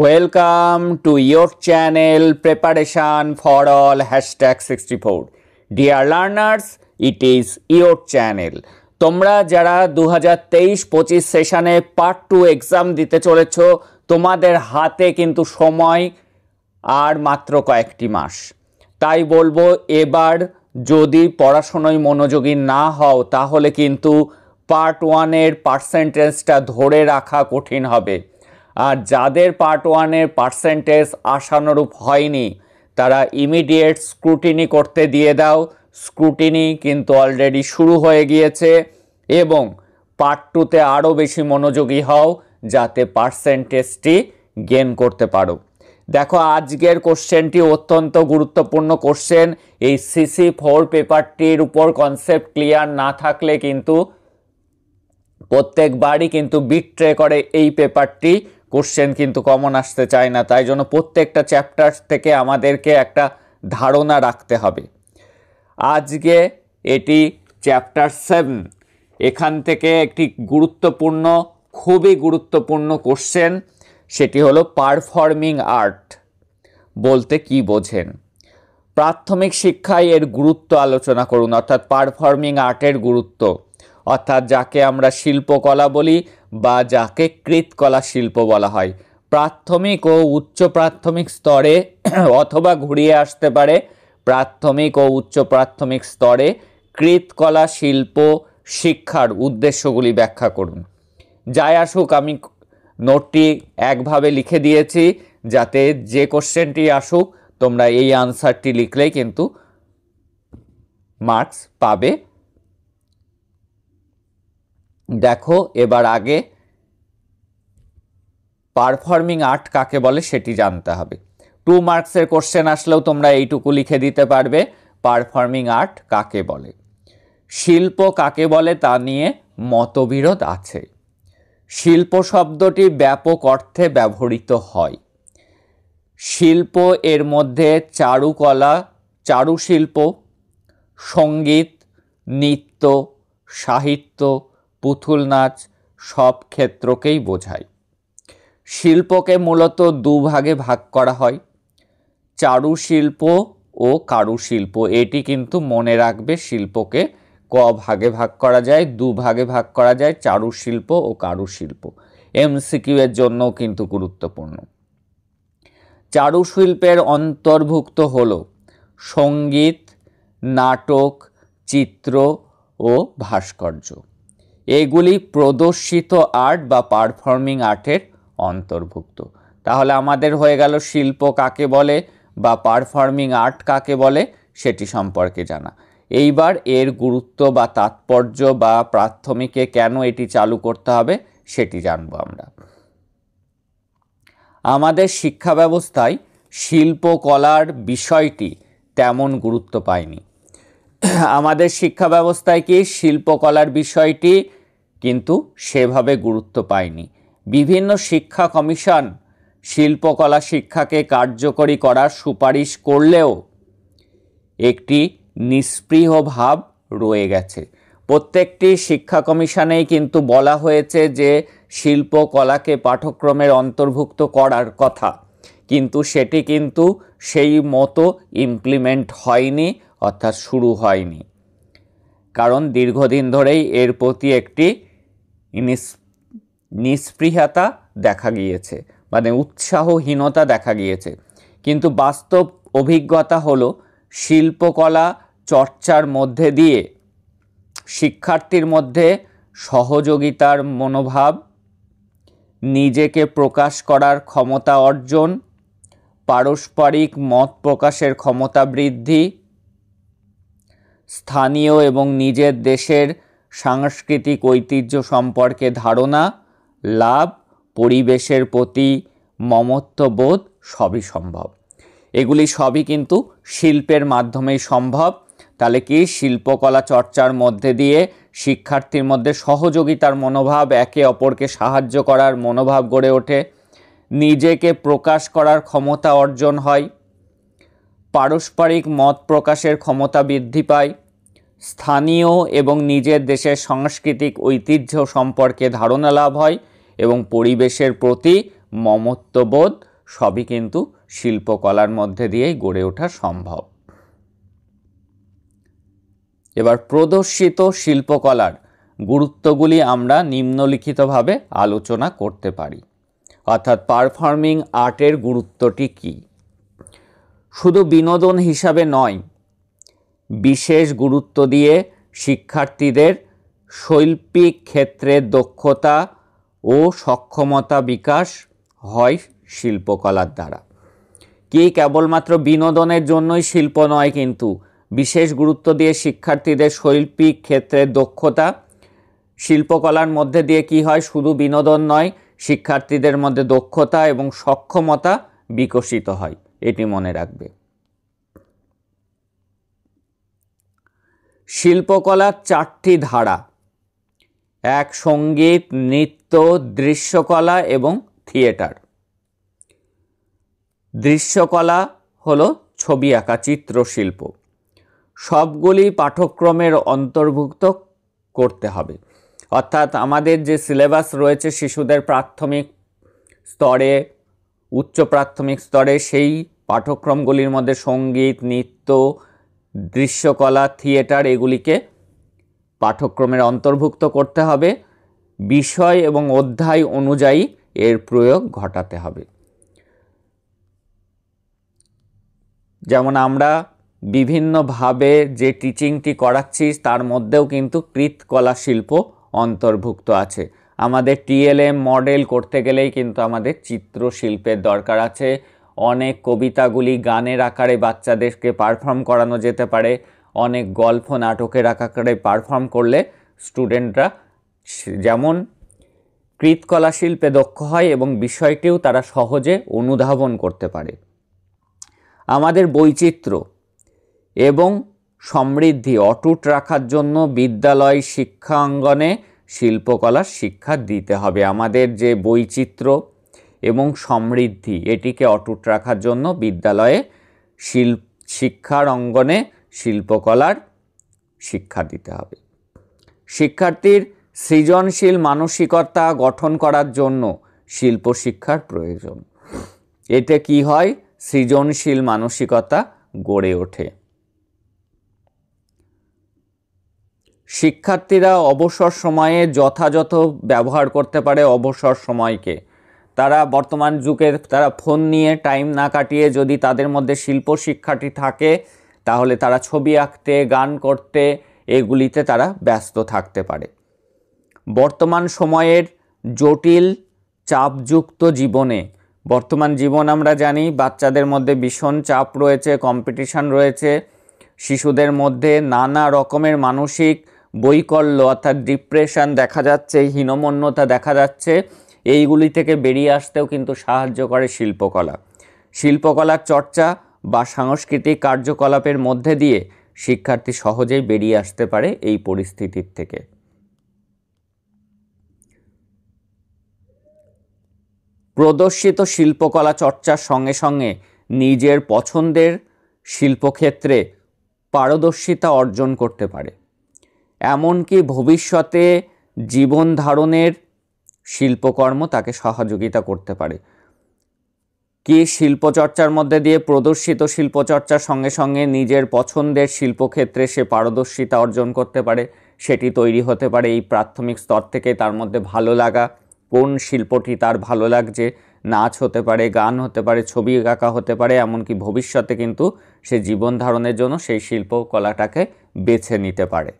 Welcome to your channel Preparation for All #64. Dear learners, it is your channel. তোমরা যারা 2023-25 সেশনে part 2 exam দিতে চলেছ, তোমাদের হাতে কিন্তু সময় আর মাত্র কয়েকটি মাস। তাই বলবো এবার যদি পড়াশোনায় মনোযোগী না হও তাহলে কিন্তু পার্ট 1 এর পার্সেন্টেজটা ধরে রাখা কঠিন হবে। আর যাদের পার্ট 1 এর পার্সেন্টেজ আশানুরূপ হয়নি তারা ইমিডিয়েট স্ক্রুটিনি করতে দিয়ে দাও। স্ক্রুটিনি কিন্তু অলরেডি শুরু হয়ে গিয়েছে এবং পার্ট 2তে আরও বেশি মনোযোগী হও যাতে পার্সেন্টেজটি গেইন করতে পারো। দেখো আজকের কোশ্চেনটি অত্যন্ত গুরুত্বপূর্ণ কোশ্চেন। এই CC4 পেপারটির উপর কনসেপ্ট ক্লিয়ার না থাকলে কিন্তু প্রত্যেকবারই কিন্তু বিট্রে করে এই পেপারটি, কোশ্চেন কিন্তু কমন আসতে চায় না। তাই জন্য প্রত্যেকটা চ্যাপ্টার থেকে আমাদেরকে একটা ধারণা রাখতে হবে। আজকে এটি চ্যাপ্টার 7, এখান থেকে একটি গুরুত্বপূর্ণ, খুবই গুরুত্বপূর্ণ কোশ্চেন, সেটি হলো পারফর্মিং আর্ট বলতে কি বোঝেন। প্রাথমিক শিক্ষায় এর গুরুত্ব আলোচনা করুন, অর্থাৎ পারফর্মিং আর্টের গুরুত্ব, অর্থাৎ যাকে আমরা শিল্পকলা বলি বা যাকে কৃতকলা শিল্প বলা হয়। প্রাথমিক ও উচ্চ প্রাথমিক স্তরে অথবা ঘুরিয়ে আসতে পারে প্রাথমিক ও উচ্চ প্রাথমিক স্তরে কৃতকলা শিল্প শিক্ষার উদ্দেশ্যগুলি ব্যাখ্যা করুন। যাই আসুক, আমি নোটটি একভাবে লিখে দিয়েছি যাতে যে কোশ্চেনটি আসুক তোমরা এই আনসারটি লিখলেই কিন্তু মার্কস পাবে। দেখো এবার আগে পারফর্মিং আর্ট কাকে বলে সেটি জানতে হবে। 2 মার্কসের কোশ্চেন আসলেও তোমরা এইটুকু লিখে দিতে পারবে, পারফর্মিং আর্ট কাকে বলে। শিল্প কাকে বলে তা নিয়ে মতবিরোধ আছে। শিল্প শব্দটি ব্যাপক অর্থে ব্যবহৃত হয়। শিল্প এর মধ্যে চারুকলা, চারুশিল্প, সঙ্গীত, নৃত্য, সাহিত্য, পুতুল নাচ সব ক্ষেত্রকেই বোঝায়। শিল্পকে মূলত দুভাগে ভাগ করা হয়, চারুশিল্প ও কারুশিল্প। এটি কিন্তু মনে রাখবে, শিল্পকে ভাগে ভাগ করা যায়, দুভাগে ভাগ করা যায়, চারুশিল্প ও কারুশিল্প। MCQ এর জন্যও কিন্তু গুরুত্বপূর্ণ। চারুশিল্পের অন্তর্ভুক্ত হল সঙ্গীত, নাটক, চিত্র ও ভাস্কর্য। এগুলি প্রদর্শিত আর্ট বা পারফর্মিং আর্টের অন্তর্ভুক্ত। তাহলে আমাদের হয়ে গেল শিল্প কাকে বলে বা পারফর্মিং আর্ট কাকে বলে সেটি সম্পর্কে জানা। এইবার এর গুরুত্ব বা তাৎপর্য বা প্রাথমিকে কেন এটি চালু করতে হবে সেটি জানব আমরা। আমাদের শিক্ষা ব্যবস্থায় শিল্পকলার বিষয়টি তেমন গুরুত্ব পায়নি। আমাদের শিক্ষা ব্যবস্থায় কি শিল্পকলার বিষয়টি কিন্তু সেভাবে গুরুত্ব পায়নি। বিভিন্ন শিক্ষা কমিশন শিল্পকলা শিক্ষাকে কার্যকরী করার সুপারিশ করলেও একটি নিষ্পৃহ ভাব রয়ে গেছে। প্রত্যেকটি শিক্ষা কমিশনেই কিন্তু বলা হয়েছে যে শিল্পকলাকে পাঠ্যক্রমের অন্তর্ভুক্ত করার কথা, কিন্তু সেটি কিন্তু সেই মতো ইমপ্লিমেন্ট হয়নি, অর্থাৎ শুরু হয়নি। কারণ দীর্ঘদিন ধরেই এর প্রতি একটি নিষ্পৃহতা দেখা গিয়েছে, মানে উৎসাহহীনতা দেখা গিয়েছে। কিন্তু বাস্তব অভিজ্ঞতা হলো শিল্পকলা চর্চার মধ্যে দিয়ে শিক্ষার্থীর মধ্যে সহযোগিতার মনোভাব, নিজেকে প্রকাশ করার ক্ষমতা অর্জন, পারস্পরিক মত প্রকাশের ক্ষমতা বৃদ্ধি, স্থানীয় এবং নিজের দেশের সাংস্কৃতিক ঐতিহ্য সম্পর্কে ধারণা লাভ, পরিবেশের প্রতি মমত্ববোধ সবই সম্ভব। এগুলি সবই কিন্তু শিল্পের মাধ্যমেই সম্ভব। তাহলে কি শিল্পকলা চর্চার মধ্যে দিয়ে শিক্ষার্থীর মধ্যে সহযোগিতার মনোভাব, একে অপরকে সাহায্য করার মনোভাব গড়ে ওঠে, নিজেকে প্রকাশ করার ক্ষমতা অর্জন হয়, পারস্পরিক মত প্রকাশের ক্ষমতা বৃদ্ধি পায়, স্থানীয় এবং নিজের দেশের সাংস্কৃতিক ঐতিহ্য সম্পর্কে ধারণা লাভ হয় এবং পরিবেশের প্রতি মমত্ববোধ সবই কিন্তু শিল্পকলার মধ্যে দিয়েই গড়ে ওঠা সম্ভব। এবার প্রদর্শিত শিল্পকলার গুরুত্বগুলি আমরা নিম্নলিখিতভাবে আলোচনা করতে পারি। অর্থাৎ পারফর্মিং আর্টের গুরুত্বটি কী? শুধু বিনোদন হিসাবে নয়, বিশেষ গুরুত্ব দিয়ে শিক্ষার্থীদের শৈল্পিক ক্ষেত্রে দক্ষতা ও সক্ষমতা বিকাশ হয় শিল্পকলার দ্বারা। কি কেবলমাত্র বিনোদনের জন্যই শিল্প নয়, কিন্তু বিশেষ গুরুত্ব দিয়ে শিক্ষার্থীদের শৈল্পিক ক্ষেত্রে দক্ষতা, শিল্পকলার মধ্যে দিয়ে কি হয়, শুধু বিনোদন নয়, শিক্ষার্থীদের মধ্যে দক্ষতা এবং সক্ষমতা বিকশিত হয়, এটি মনে রাখবে। শিল্পকলার 4টি ধারা: এক, সঙ্গীত, নৃত্য, দৃশ্যকলা এবং থিয়েটার। দৃশ্যকলা হলো ছবি আঁকা, চিত্রশিল্প। সবগুলি পাঠ্যক্রমের অন্তর্ভুক্ত করতে হবে। অর্থাৎ আমাদের যে সিলেবাস রয়েছে শিশুদের প্রাথমিক স্তরে, উচ্চ প্রাথমিক স্তরে, সেই পাঠ্যক্রমগুলির মধ্যে সঙ্গীত, নৃত্য, দৃশ্যকলা, থিয়েটার এগুলিকে পাঠ্যক্রমের অন্তর্ভুক্ত করতে হবে। বিষয় এবং অধ্যায় অনুযায়ী এর প্রয়োগ ঘটাতে হবে। যেমন আমরা বিভিন্নভাবে যে টিচিংটি করাচ্ছি তার মধ্যেও কিন্তু কৃৎকলা শিল্প অন্তর্ভুক্ত আছে। আমাদের টিএলএম মডেল করতে গেলেই কিন্তু আমাদের চিত্রশিল্পের দরকার আছে। অনেক কবিতাগুলি গানের আকারে বাচ্চাদেরকে পারফর্ম করানো যেতে পারে। অনেক গল্প নাটকের আকারে পারফর্ম করলে স্টুডেন্টরা যেমন কৃৎকলা শিল্পে দক্ষ হয় এবং বিষয়টিও তারা সহজে অনুধাবন করতে পারে। আমাদের বৈচিত্র্য এবং সমৃদ্ধি অটুট রাখার জন্য বিদ্যালয় শিক্ষাঙ্গনে শিল্পকলার শিক্ষা দিতে হবে। আমাদের যে বৈচিত্র্য এবং সমৃদ্ধি এটিকে অটুট রাখার জন্য বিদ্যালয়ে শিক্ষার অঙ্গনে শিল্পকলার শিক্ষা দিতে হবে। শিক্ষার্থীর সৃজনশীল মানসিকতা গঠন করার জন্য শিল্প শিক্ষার প্রয়োজন। এতে কি হয়, সৃজনশীল মানসিকতা গড়ে ওঠে। শিক্ষার্থীরা অবসর সময়ে যথাযথ ব্যবহার করতে পারে অবসর সময়কে। তারা বর্তমান যুগের তারা ফোন নিয়ে টাইম না কাটিয়ে যদি তাদের মধ্যে শিল্প শিক্ষাটি থাকে তাহলে তারা ছবি আঁকতে, গান করতে এগুলিতে তারা ব্যস্ত থাকতে পারে। বর্তমান সময়ের জটিল চাপযুক্ত জীবনে, বর্তমান জীবন আমরা জানি বাচ্চাদের মধ্যে ভীষণ চাপ রয়েছে, কম্পিটিশন রয়েছে, শিশুদের মধ্যে নানা রকমের মানসিক বৈকল্য অর্থাৎ ডিপ্রেশন দেখা যাচ্ছে, হীনমন্যতা দেখা যাচ্ছে। এইগুলি থেকে বেরিয়ে আসতেও কিন্তু সাহায্য করে শিল্পকলা। শিল্পকলার চর্চা বা সাংস্কৃতিক কার্যকলাপের মধ্যে দিয়ে শিক্ষার্থী সহজেই বেরিয়ে আসতে পারে এই পরিস্থিতির থেকে। প্রদর্শিত শিল্পকলা চর্চার সঙ্গে সঙ্গে নিজের পছন্দের শিল্পক্ষেত্রে পারদর্শিতা অর্জন করতে পারে। এমনকি ভবিষ্যতে জীবন ধারণের শিল্পকর্ম তাকে সহযোগিতা করতে পারে। কি শিল্পচর্চার মধ্যে দিয়ে প্রদর্শিত শিল্পচর্চার সঙ্গে সঙ্গে নিজের পছন্দের শিল্পক্ষেত্রে সে পারদর্শিতা অর্জন করতে পারে। সেটি তৈরি হতে পারে এই প্রাথমিক স্তর থেকে তার মধ্যে ভালো লাগা, কোন শিল্পটি তার ভালো লাগছে, নাচ হতে পারে, গান হতে পারে, ছবি আঁকা হতে পারে। এমনকি ভবিষ্যতে কিন্তু সে জীবন ধারণের জন্য সেই শিল্পকলাটাকে বেছে নিতে পারে।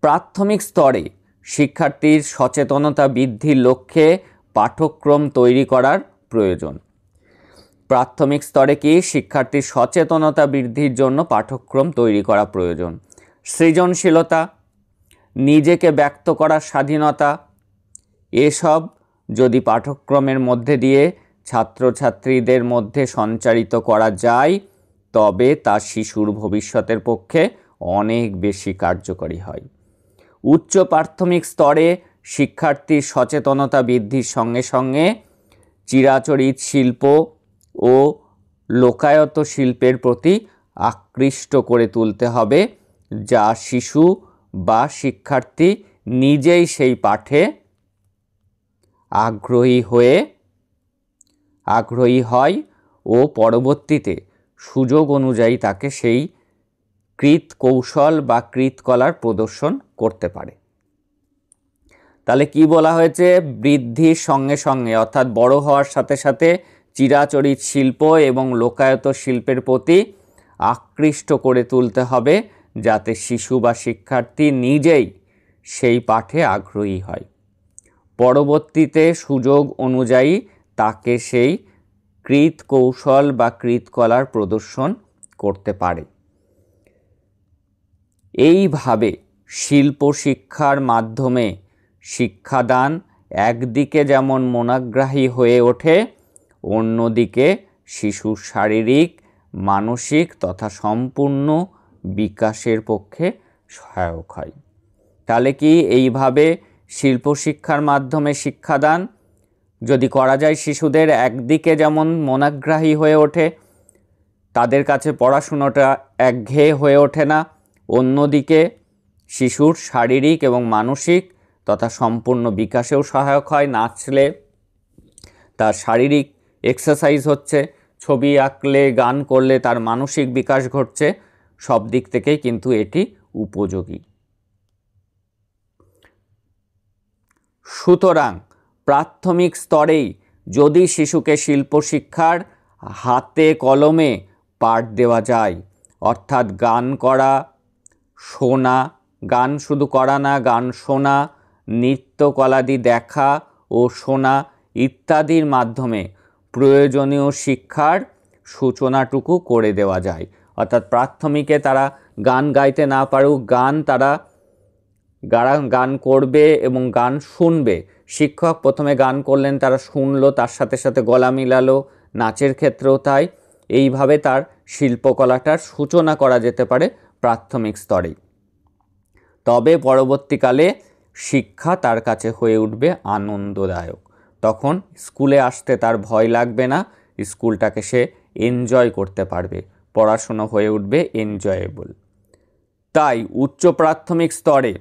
প্রাথমিক স্তরে শিক্ষার্থীর সচেতনতা বৃদ্ধির লক্ষ্যে পাঠ্যক্রম তৈরি করার প্রয়োজন। প্রাথমিক স্তরে কি শিক্ষার্থীর সচেতনতা বৃদ্ধির জন্য পাঠ্যক্রম তৈরি করা প্রয়োজন। সৃজনশীলতা, নিজেকে ব্যক্ত করার স্বাধীনতা, এসব যদি পাঠ্যক্রমের মধ্যে দিয়ে ছাত্রছাত্রীদের মধ্যে সঞ্চারিত করা যায় তবে তা শিশুর ভবিষ্যতের পক্ষে অনেক বেশি কার্যকরী হয়। উচ্চ প্রাথমিক স্তরে শিক্ষার্থীর সচেতনতা বৃদ্ধির সঙ্গে সঙ্গে চিরাচরিত শিল্প ও লোকায়ত শিল্পের প্রতি আকৃষ্ট করে তুলতে হবে, যা শিশু বা শিক্ষার্থী নিজেই সেই পাঠে আগ্রহী হয় ও পরবর্তীতে সুযোগ অনুযায়ী তাকে সেই কৃত কৌশল বা কৃতকলার প্রদর্শন করতে পারে। তাহলে কি বলা হয়েছে, বৃদ্ধির সঙ্গে সঙ্গে অর্থাৎ বড় হওয়ার সাথে সাথে চিরাচরিত শিল্প এবং লোকায়ত শিল্পের প্রতি আকৃষ্ট করে তুলতে হবে, যাতে শিশু বা শিক্ষার্থী নিজেই সেই পাঠে আগ্রহী হয়, পরবর্তীতে সুযোগ অনুযায়ী তাকে সেই কৃত কৌশল বা কৃতকলার প্রদর্শন করতে পারে। এইভাবে শিল্প শিক্ষার মাধ্যমে শিক্ষাদান একদিকে যেমন মনোগ্রাহী হয়ে ওঠে, অন্যদিকে শিশুর শারীরিক, মানসিক তথা সম্পূর্ণ বিকাশের পক্ষে সহায়ক হয়। তাহলে কি এইভাবে শিল্প শিক্ষার মাধ্যমে শিক্ষাদান যদি করা যায়, শিশুদের একদিকে যেমন মনোগ্রাহী হয়ে ওঠে, তাদের কাছে পড়াশুনোটা একঘেয়ে হয়ে ওঠে না, অন্যদিকে শিশুর শারীরিক এবং মানসিক তথা সম্পূর্ণ বিকাশেও সহায়ক হয়। নাচলে তার শারীরিক এক্সারসাইজ হচ্ছে, ছবি আঁকলে, গান করলে তার মানসিক বিকাশ ঘটছে, সব দিক থেকেই কিন্তু এটি উপযোগী। সুতরাং প্রাথমিক স্তরেই যদি শিশুকে শিল্প শিক্ষার হাতে কলমে পাঠ দেওয়া যায়, অর্থাৎ গান করা, শোনা, গান শুধু করা না, গান শোনা, নৃত্যকলাদি দেখা ও শোনা ইত্যাদির মাধ্যমে প্রয়োজনীয় শিক্ষার সূচনাটুকু করে দেওয়া যায়। অর্থাৎ প্রাথমিকে তারা গান গাইতে না পারুক, তারা গান করবে এবং গান শুনবে। শিক্ষক প্রথমে গান করলেন, তারা শুনলো, তার সাথে সাথে গলা মিলালো, নাচের ক্ষেত্রেও তাই। এইভাবে তার শিল্পকলাটার সূচনা করা যেতে পারে প্রাথমিক স্তরেই। তবে পরবর্তীকালে শিক্ষা তার কাছে হয়ে উঠবে আনন্দদায়ক, তখন স্কুলে আসতে তার ভয় লাগবে না, স্কুলটাকে সে এনজয় করতে পারবে, পড়াশুনো হয়ে উঠবে এনজয়েবল। তাই উচ্চ প্রাথমিক স্তরে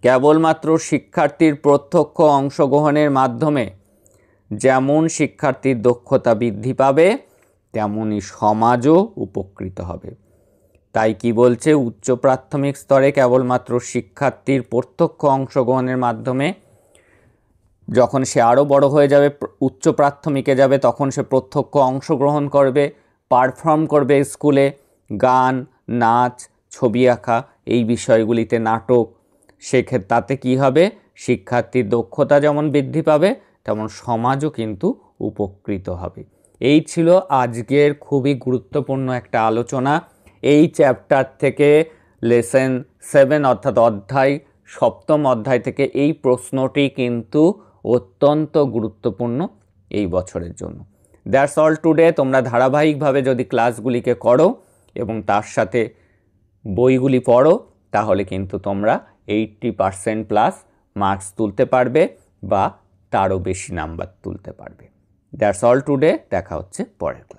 কেবলমাত্র শিক্ষার্থীর প্রত্যক্ষ অংশগ্রহণের মাধ্যমে যেমন শিক্ষার্থীর দক্ষতা বৃদ্ধি পাবে, তেমনি সমাজও উপকৃত হবে। তাই কি বলছে, উচ্চ প্রাথমিক স্তরে কেবলমাত্র শিক্ষার্থীর প্রত্যক্ষ অংশগ্রহণের মাধ্যমে, যখন সে আরও বড় হয়ে যাবে, উচ্চ প্রাথমিকে যাবে, তখন সে প্রত্যক্ষ অংশগ্রহণ করবে, পারফর্ম করবে স্কুলে, গান, নাচ, ছবি আঁকা, এই বিষয়গুলিতে, নাটক, সেক্ষেত্রে তাতে কি হবে, শিক্ষার্থীর দক্ষতা যেমন বৃদ্ধি পাবে, তেমন সমাজও কিন্তু উপকৃত হবে। এই ছিল আজকের খুবই গুরুত্বপূর্ণ একটা আলোচনা। এই চ্যাপ্টার থেকে লেসন 7 অর্থাৎ সপ্তম অধ্যায় থেকে এই প্রশ্নটি কিন্তু অত্যন্ত গুরুত্বপূর্ণ এই বছরের জন্য। That's all today. তোমরা ধারাবাহিকভাবে যদি ক্লাসগুলিকে করো এবং তার সাথে বইগুলি পড়ো, তাহলে কিন্তু তোমরা 80% প্লাস মার্কস তুলতে পারবে বা তারও বেশি নাম্বার তুলতে পারবে। That's all today. দেখা হচ্ছে পরের ক্লাস।